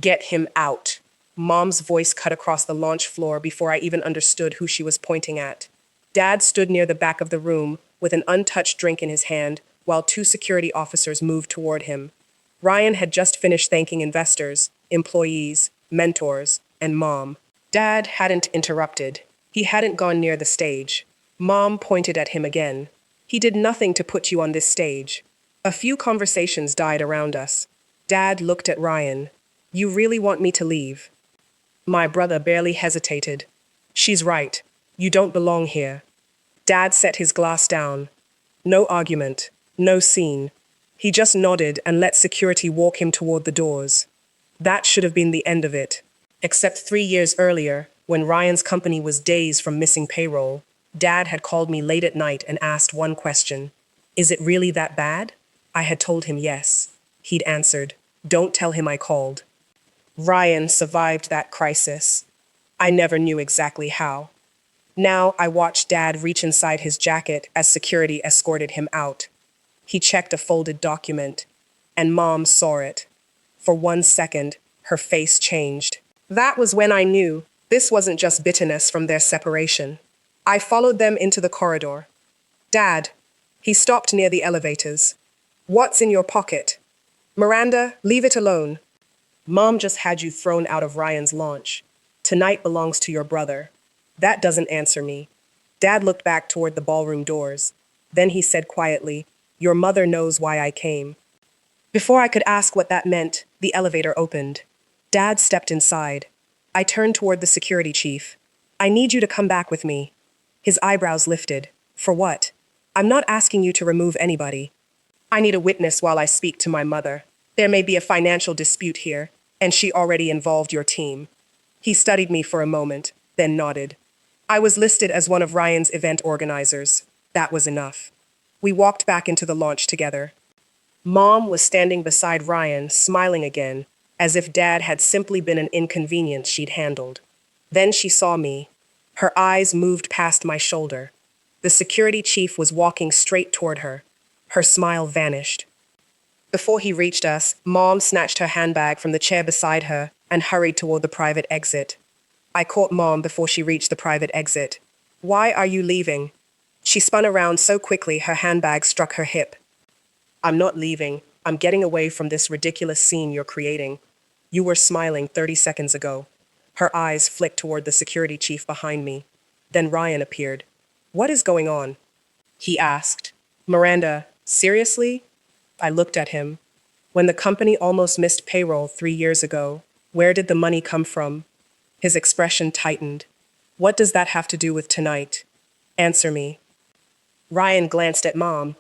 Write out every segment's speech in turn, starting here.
Get him out. Mom's voice cut across the launch floor before I even understood who she was pointing at. Dad stood near the back of the room with an untouched drink in his hand while two security officers moved toward him. Ryan had just finished thanking investors, employees, mentors, and Mom. Dad hadn't interrupted. He hadn't gone near the stage. Mom pointed at him again. He did nothing to put you on this stage. A few conversations died around us. Dad looked at Ryan. You really want me to leave? My brother barely hesitated. She's right. You don't belong here. Dad set his glass down. No argument. No scene. He just nodded and let security walk him toward the doors. That should have been the end of it. Except 3 years earlier, when Ryan's company was days from missing payroll, Dad had called me late at night and asked one question. Is it really that bad? I had told him yes. He'd answered, don't tell him I called. Ryan survived that crisis. I never knew exactly how. Now I watched Dad reach inside his jacket as security escorted him out. He checked a folded document, and Mom saw it. For 1 second, her face changed. That was when I knew this wasn't just bitterness from their separation. I followed them into the corridor. Dad, he stopped near the elevators. What's in your pocket? Miranda, leave it alone. Mom just had you thrown out of Ryan's launch. Tonight belongs to your brother. That doesn't answer me. Dad looked back toward the ballroom doors. Then he said quietly, your mother knows why I came. Before I could ask what that meant, the elevator opened. Dad stepped inside. I turned toward the security chief. I need you to come back with me. His eyebrows lifted. For what? I'm not asking you to remove anybody. I need a witness while I speak to my mother. There may be a financial dispute here, and she already involved your team. He studied me for a moment, then nodded. I was listed as one of Ryan's event organizers. That was enough. We walked back into the launch together. Mom was standing beside Ryan, smiling again, as if Dad had simply been an inconvenience she'd handled. Then she saw me. Her eyes moved past my shoulder. The security chief was walking straight toward her. Her smile vanished. Before he reached us, Mom snatched her handbag from the chair beside her and hurried toward the private exit. I caught Mom before she reached the private exit. Why are you leaving? She spun around so quickly her handbag struck her hip. I'm not leaving. I'm getting away from this ridiculous scene you're creating. You were smiling 30 seconds ago. Her eyes flicked toward the security chief behind me. Then Ryan appeared. What is going on? He asked. Miranda, seriously? I looked at him. When the company almost missed payroll 3 years ago, where did the money come from? His expression tightened. What does that have to do with tonight? Answer me. Ryan glanced at Mom.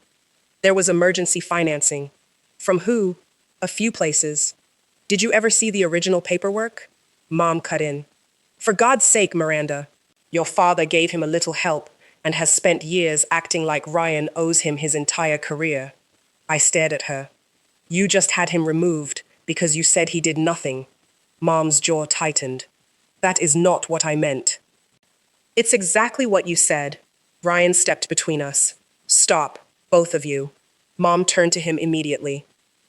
There was emergency financing. From who? A few places. Did you ever see the original paperwork? Mom cut in. For God's sake, Miranda. Your father gave him a little help and has spent years acting like Ryan owes him his entire career. I stared at her. You just had him removed because you said he did nothing. Mom's jaw tightened. That is not what I meant. It's exactly what you said. Ryan stepped between us. Stop, both of you. Mom turned to him immediately.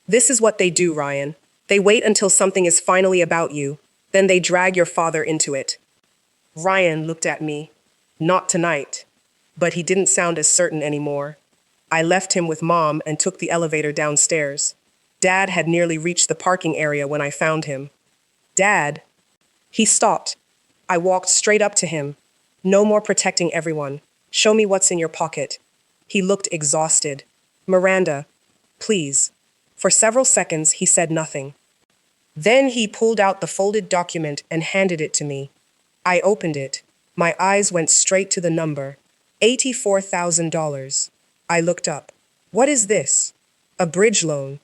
This is what they do, Ryan. They wait until something is finally about you, then they drag your father into it. Ryan looked at me. Not tonight. But he didn't sound as certain anymore. I left him with Mom and took the elevator downstairs. Dad had nearly reached the parking area when I found him. Dad? He stopped. I walked straight up to him. No more protecting everyone. Show me what's in your pocket. He looked exhausted. Miranda, please. For several seconds, he said nothing. Then he pulled out the folded document and handed it to me. I opened it. My eyes went straight to the number. $84,000. I looked up. What is this? A bridge loan.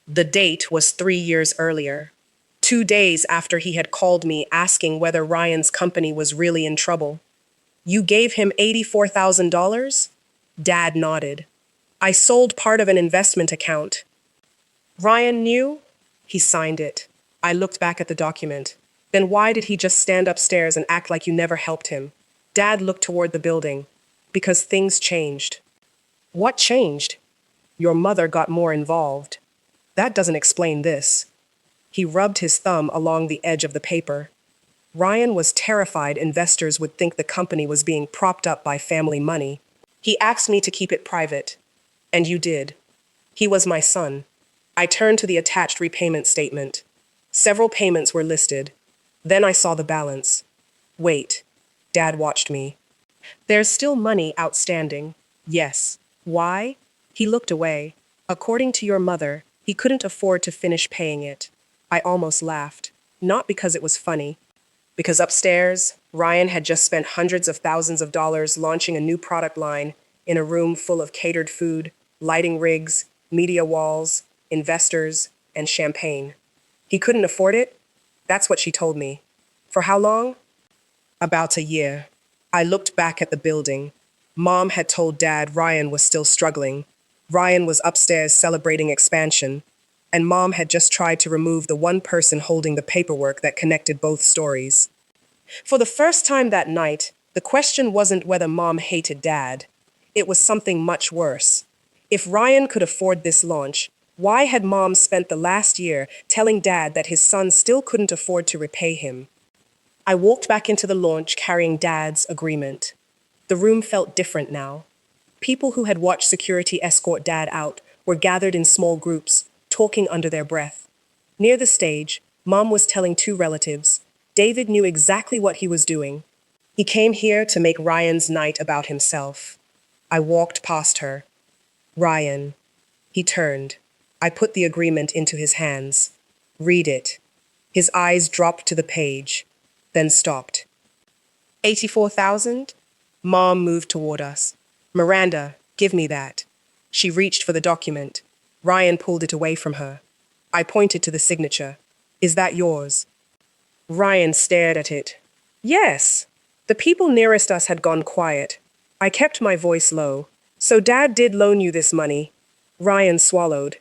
The date was 3 years earlier. 2 days after he had called me asking whether Ryan's company was really in trouble. You gave him $84,000? Dad nodded. I sold part of an investment account. Ryan knew? He signed it. I looked back at the document. Then why did he just stand upstairs and act like you never helped him? Dad looked toward the building. Because things changed. What changed? Your mother got more involved. That doesn't explain this. He rubbed his thumb along the edge of the paper. Ryan was terrified investors would think the company was being propped up by family money. He asked me to keep it private. And you did. He was my son. I turned to the attached repayment statement. Several payments were listed. Then I saw the balance. Wait. Dad watched me. There's still money outstanding. Yes. Why? He looked away. According to your mother, he couldn't afford to finish paying it. I almost laughed. Not because it was funny. Because upstairs, Ryan had just spent hundreds of thousands of dollars launching a new product line in a room full of catered food, lighting rigs, media walls, investors, and champagne. He couldn't afford it? That's what she told me. For how long? About a year. I looked back at the building. Mom had told Dad Ryan was still struggling. Ryan was upstairs celebrating expansion, and Mom had just tried to remove the one person holding the paperwork that connected both stories. For the first time that night, the question wasn't whether Mom hated Dad. It was something much worse. If Ryan could afford this launch, why had Mom spent the last year telling Dad that his son still couldn't afford to repay him? I walked back into the launch carrying Dad's agreement. The room felt different now. People who had watched security escort Dad out were gathered in small groups, talking under their breath. Near the stage, Mom was telling two relatives. David knew exactly what he was doing. He came here to make Ryan's night about himself. I walked past her. Ryan. He turned. I put the agreement into his hands. Read it. His eyes dropped to the page, then stopped. 84,000? Mom moved toward us. Miranda, give me that. She reached for the document. Ryan pulled it away from her. I pointed to the signature. Is that yours? Ryan stared at it. Yes. The people nearest us had gone quiet. I kept my voice low. So Dad did loan you this money? Ryan swallowed.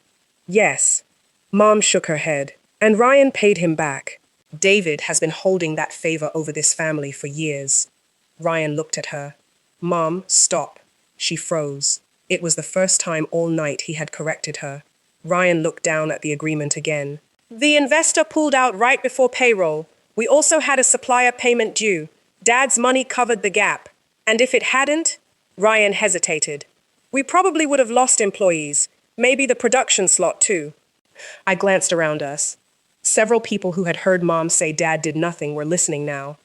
Yes. Mom shook her head. And Ryan paid him back. David has been holding that favor over this family for years. Ryan looked at her. Mom, stop. She froze. It was the first time all night he had corrected her. Ryan looked down at the agreement again. The investor pulled out right before payroll. We also had a supplier payment due. Dad's money covered the gap. And if it hadn't? Ryan hesitated. We probably would have lost employees. Maybe the production slot too. I glanced around us. Several people who had heard Mom say Dad did nothing were listening now.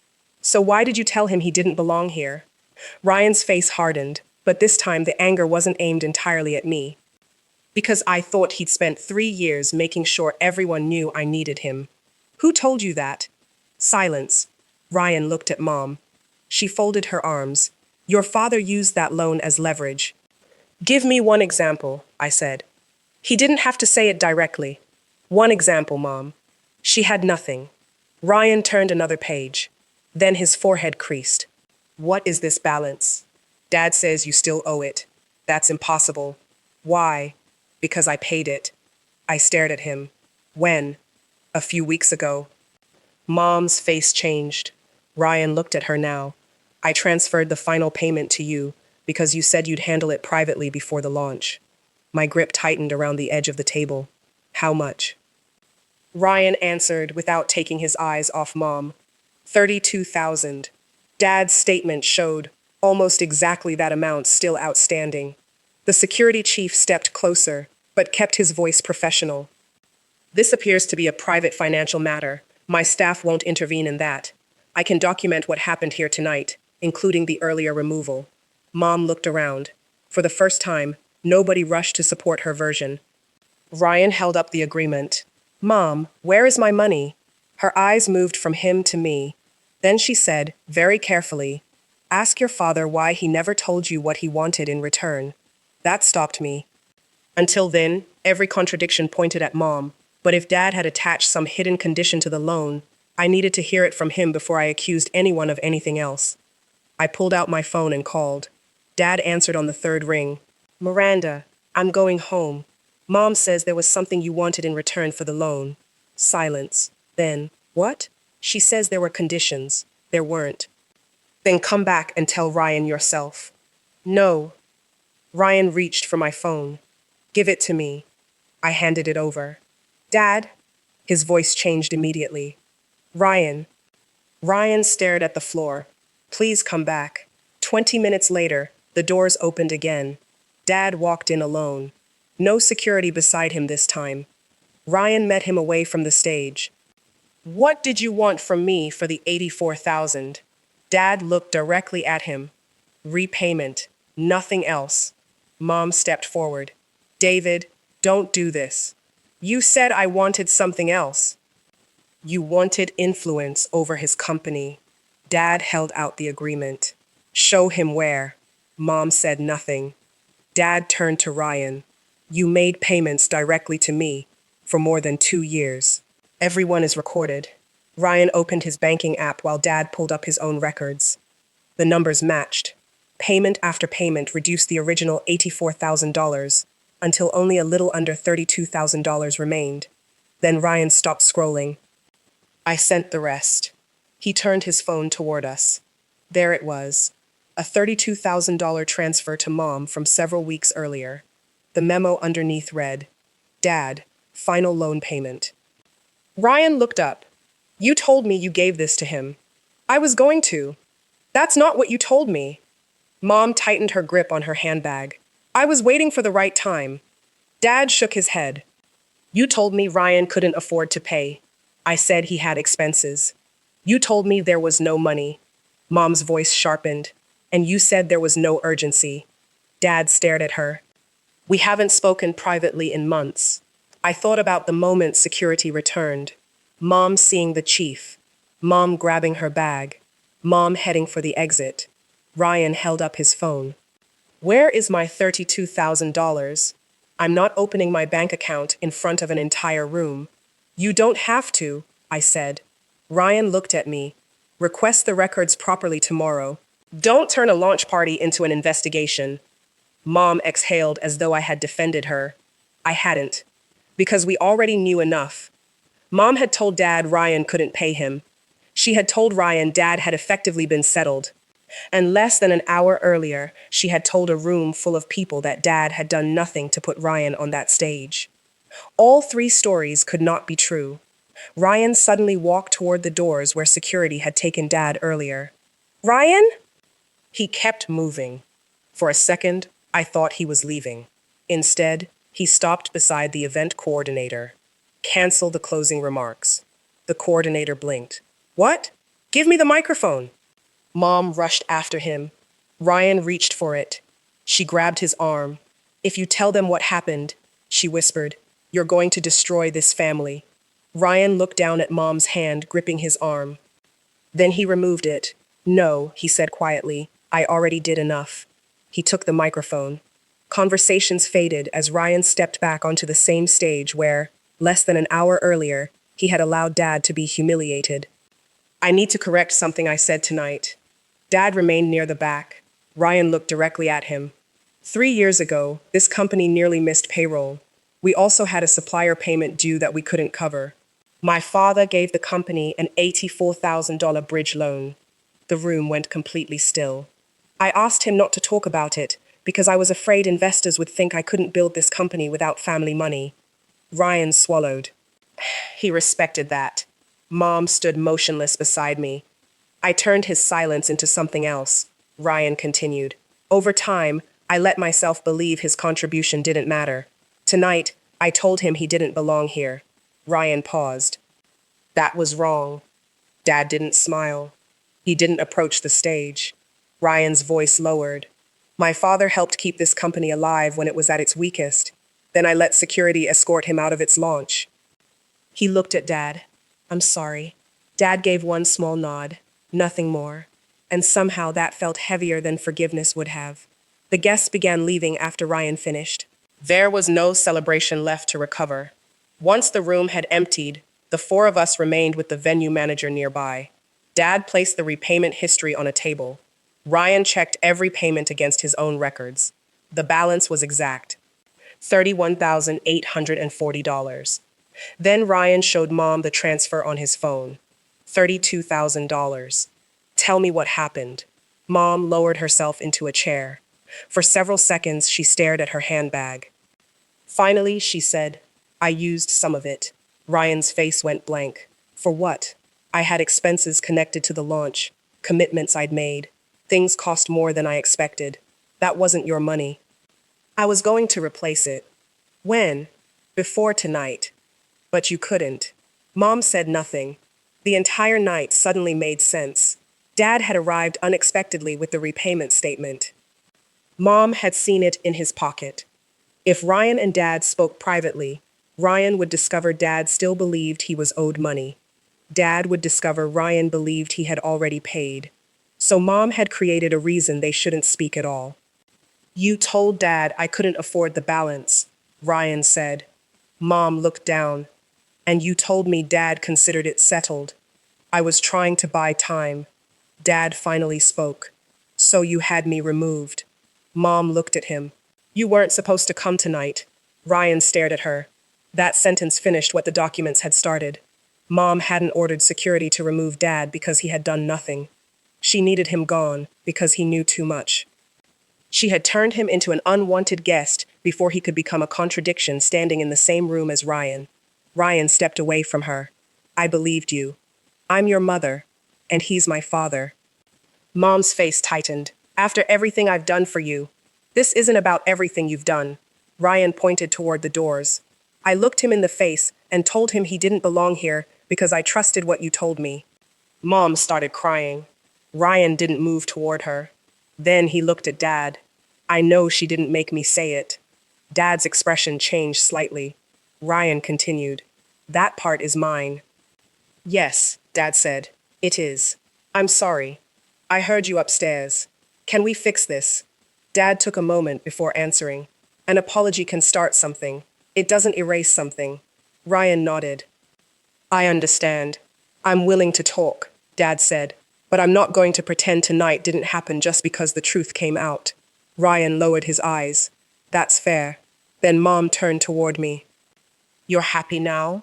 So why did you tell him he didn't belong here? Ryan's face hardened, but this time the anger wasn't aimed entirely at me. Because I thought he'd spent 3 years making sure everyone knew I needed him. Who told you that? Silence. Ryan looked at Mom. She folded her arms. Your father used that loan as leverage. Give me one example, I said. He didn't have to say it directly. One example, Mom. She had nothing. Ryan turned another page. Then his forehead creased. What is this balance? Dad says you still owe it. That's impossible. Why? Because I paid it. I stared at him. When? A few weeks ago. Mom's face changed. Ryan looked at her now. I transferred the final payment to you because you said you'd handle it privately before the launch. My grip tightened around the edge of the table. How much? Ryan answered without taking his eyes off Mom. 32,000. Dad's statement showed almost exactly that amount still outstanding. The security chief stepped closer, but kept his voice professional. This appears to be a private financial matter. My staff won't intervene in that. I can document what happened here tonight, including the earlier removal. Mom looked around. For the first time, nobody rushed to support her version. Ryan held up the agreement. Mom, where is my money? Her eyes moved from him to me. Then she said, very carefully, ask your father why he never told you what he wanted in return. That stopped me. Until then, every contradiction pointed at Mom. But if Dad had attached some hidden condition to the loan, I needed to hear it from him before I accused anyone of anything else. I pulled out my phone and called. Dad answered on the third ring. Miranda, I'm going home. Mom says there was something you wanted in return for the loan. Silence. Then, what? She says there were conditions. There weren't. Then come back and tell Ryan yourself. No. Ryan reached for my phone. Give it to me. I handed it over. Dad? His voice changed immediately. Ryan. Ryan stared at the floor. Please come back. 20 minutes later, the doors opened again. Dad walked in alone. No security beside him this time. Ryan met him away from the stage. What did you want from me for the 84,000? Dad looked directly at him. Repayment. Nothing else. Mom stepped forward. David, don't do this. You said I wanted something else. You wanted influence over his company. Dad held out the agreement. Show him where. Mom said nothing. Dad turned to Ryan. You made payments directly to me for more than 2 years. Everyone is recorded. Ryan opened his banking app while Dad pulled up his own records. The numbers matched. Payment after payment reduced the original $84,000 until only a little under $32,000 remained. Then Ryan stopped scrolling. I sent the rest. He turned his phone toward us. There it was, a $32,000 transfer to Mom from several weeks earlier. The memo underneath read, Dad, final loan payment. Ryan looked up. You told me you gave this to him. I was going to. That's not what you told me. Mom tightened her grip on her handbag. I was waiting for the right time. Dad shook his head. You told me Ryan couldn't afford to pay. I said he had expenses. You told me there was no money. Mom's voice sharpened. And you said there was no urgency. Dad stared at her. We haven't spoken privately in months. I thought about the moment security returned. Mom seeing the chief. Mom grabbing her bag. Mom heading for the exit. Ryan held up his phone. Where is my $32,000? I'm not opening my bank account in front of an entire room. You don't have to, I said. Ryan looked at me. Request the records properly tomorrow. Don't turn a launch party into an investigation. Mom exhaled as though I had defended her. I hadn't. Because we already knew enough. Mom had told Dad Ryan couldn't pay him. She had told Ryan Dad had effectively been settled. And less than an hour earlier, she had told a room full of people that Dad had done nothing to put Ryan on that stage. All 3 stories could not be true. Ryan suddenly walked toward the doors where security had taken Dad earlier. Ryan? He kept moving. For a second, I thought he was leaving. Instead, he stopped beside the event coordinator. Cancel the closing remarks. The coordinator blinked. What? Give me the microphone. Mom rushed after him. Ryan reached for it. She grabbed his arm. If you tell them what happened, she whispered, you're going to destroy this family. Ryan looked down at Mom's hand, gripping his arm. Then he removed it. No, he said quietly. I already did enough. He took the microphone. Conversations faded as Ryan stepped back onto the same stage where, less than an hour earlier, he had allowed Dad to be humiliated. I need to correct something I said tonight. Dad remained near the back. Ryan looked directly at him. 3 years ago, this company nearly missed payroll. We also had a supplier payment due that we couldn't cover. My father gave the company an $84,000 bridge loan. The room went completely still. I asked him not to talk about it because I was afraid investors would think I couldn't build this company without family money. Ryan swallowed. He respected that. Mom stood motionless beside me. I turned his silence into something else. Ryan continued. Over time, I let myself believe his contribution didn't matter. Tonight, I told him he didn't belong here. Ryan paused. That was wrong. Dad didn't smile. He didn't approach the stage. Ryan's voice lowered. My father helped keep this company alive when it was at its weakest. Then I let security escort him out of its launch. He looked at Dad. I'm sorry. Dad gave one small nod. Nothing more. And somehow that felt heavier than forgiveness would have. The guests began leaving after Ryan finished. There was no celebration left to recover. Once the room had emptied, the 4 of us remained with the venue manager nearby. Dad placed the repayment history on a table. Ryan checked every payment against his own records. The balance was exact. $31,840. Then Ryan showed Mom the transfer on his phone. $32,000. Tell me what happened. Mom lowered herself into a chair. For several seconds, she stared at her handbag. Finally, she said, I used some of it. Ryan's face went blank. For what? I had expenses connected to the launch, commitments I'd made. Things cost more than I expected. That wasn't your money. I was going to replace it. When? Before tonight. But you couldn't. Mom said nothing. The entire night suddenly made sense. Dad had arrived unexpectedly with the repayment statement. Mom had seen it in his pocket. If Ryan and Dad spoke privately, Ryan would discover Dad still believed he was owed money. Dad would discover Ryan believed he had already paid. So Mom had created a reason they shouldn't speak at all. You told Dad I couldn't afford the balance, Ryan said. Mom looked down. And you told me Dad considered it settled. I was trying to buy time. Dad finally spoke. So you had me removed. Mom looked at him. You weren't supposed to come tonight. Ryan stared at her. That sentence finished what the documents had started. Mom hadn't ordered security to remove Dad because he had done nothing. She needed him gone because he knew too much. She had turned him into an unwanted guest before he could become a contradiction standing in the same room as Ryan. Ryan stepped away from her. I believed you. I'm your mother, and he's my father. Mom's face tightened. After everything I've done for you. This isn't about everything you've done. Ryan pointed toward the doors. I looked him in the face and told him he didn't belong here because I trusted what you told me. Mom started crying. Ryan didn't move toward her. Then he looked at Dad. I know she didn't make me say it. Dad's expression changed slightly. Ryan continued. That part is mine. Yes, Dad said. It is. I'm sorry. I heard you upstairs. Can we fix this? Dad took a moment before answering. An apology can start something. It doesn't erase something. Ryan nodded. I understand. I'm willing to talk, Dad said. But I'm not going to pretend tonight didn't happen just because the truth came out. Ryan lowered his eyes. That's fair. Then Mom turned toward me. You're happy now?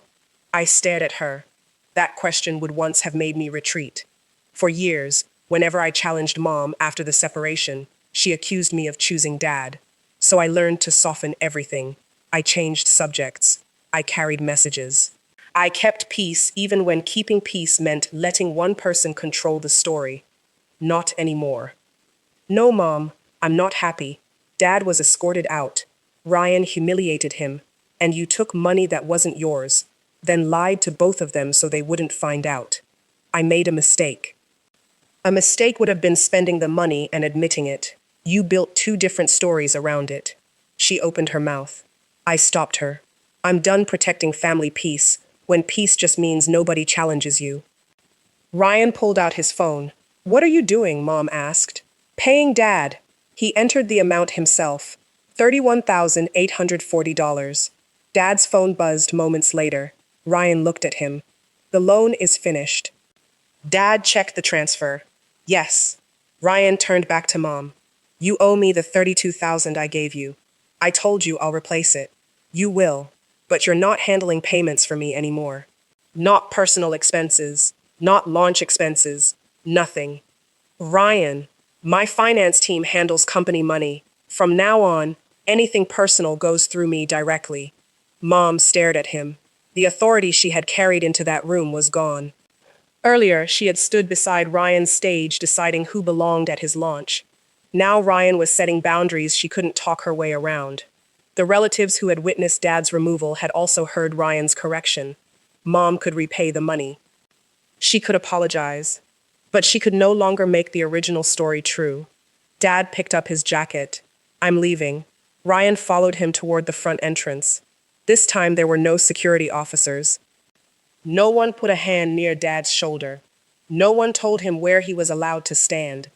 I stared at her. That question would once have made me retreat. For years, whenever I challenged Mom after the separation, she accused me of choosing Dad. So I learned to soften everything. I changed subjects. I carried messages. I kept peace even when keeping peace meant letting one person control the story. Not anymore. No, Mom, I'm not happy. Dad was escorted out. Ryan humiliated him, and you took money that wasn't yours, then lied to both of them so they wouldn't find out. I made a mistake. A mistake would have been spending the money and admitting it. You built two different stories around it. She opened her mouth. I stopped her. I'm done protecting family peace, when peace just means nobody challenges you. Ryan pulled out his phone. What are you doing? Mom asked. Paying Dad. He entered the amount himself. $31,840. Dad's phone buzzed moments later. Ryan looked at him. The loan is finished. Dad checked the transfer. Yes. Ryan turned back to Mom. You owe me the $32,000 I gave you. I told you I'll replace it. You will. But you're not handling payments for me anymore. Not personal expenses. Not launch expenses. Nothing. Ryan, my finance team handles company money. From now on, anything personal goes through me directly. Mom stared at him. The authority she had carried into that room was gone. Earlier, she had stood beside Ryan's stage deciding who belonged at his launch. Now Ryan was setting boundaries she couldn't talk her way around. The relatives who had witnessed Dad's removal had also heard Ryan's correction. Mom could repay the money. She could apologize. But she could no longer make the original story true. Dad picked up his jacket. I'm leaving. Ryan followed him toward the front entrance. This time there were no security officers. No one put a hand near Dad's shoulder. No one told him where he was allowed to stand.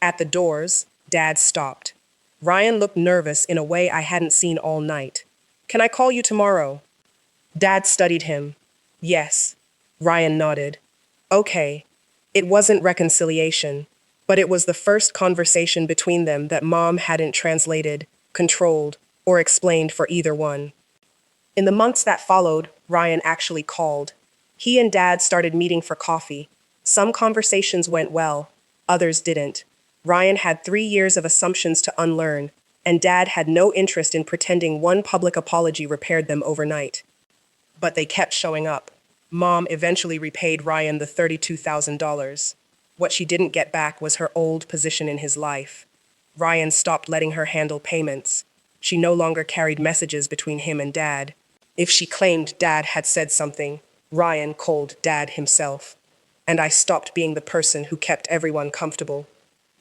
At the doors, Dad stopped. Ryan looked nervous in a way I hadn't seen all night. Can I call you tomorrow? Dad studied him. Yes. Ryan nodded. Okay. It wasn't reconciliation, but it was the first conversation between them that Mom hadn't translated, controlled, or explained for either one. In the months that followed, Ryan actually called. He and Dad started meeting for coffee. Some conversations went well, others didn't. Ryan had 3 years of assumptions to unlearn, and Dad had no interest in pretending one public apology repaired them overnight. but they kept showing up. Mom eventually repaid Ryan the $32,000. What she didn't get back was her old position in his life. Ryan stopped letting her handle payments. She no longer carried messages between him and Dad. If she claimed Dad had said something, Ryan called Dad himself. And I stopped being the person who kept everyone comfortable.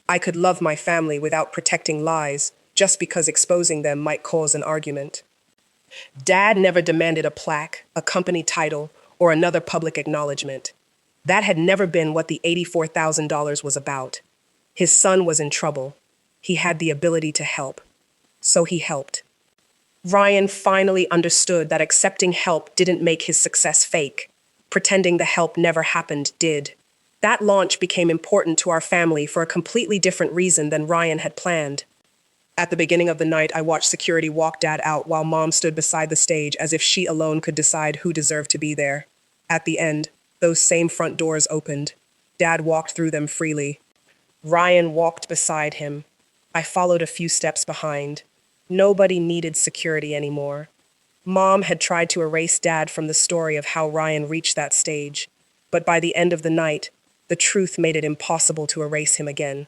I could love my family without protecting lies, just because exposing them might cause an argument. Dad never demanded a plaque, a company title, or another public acknowledgement. That had never been what the $84,000 was about. His son was in trouble. He had the ability to help. So he helped. Ryan finally understood that accepting help didn't make his success fake. Pretending the help never happened did. That launch became important to our family for a completely different reason than Ryan had planned. At the beginning of the night, I watched security walk Dad out while Mom stood beside the stage as if she alone could decide who deserved to be there. At the end, those same front doors opened. Dad walked through them freely. Ryan walked beside him. I followed a few steps behind. Nobody needed security anymore. Mom had tried to erase Dad from the story of how Ryan reached that stage, but by the end of the night, the truth made it impossible to erase him again.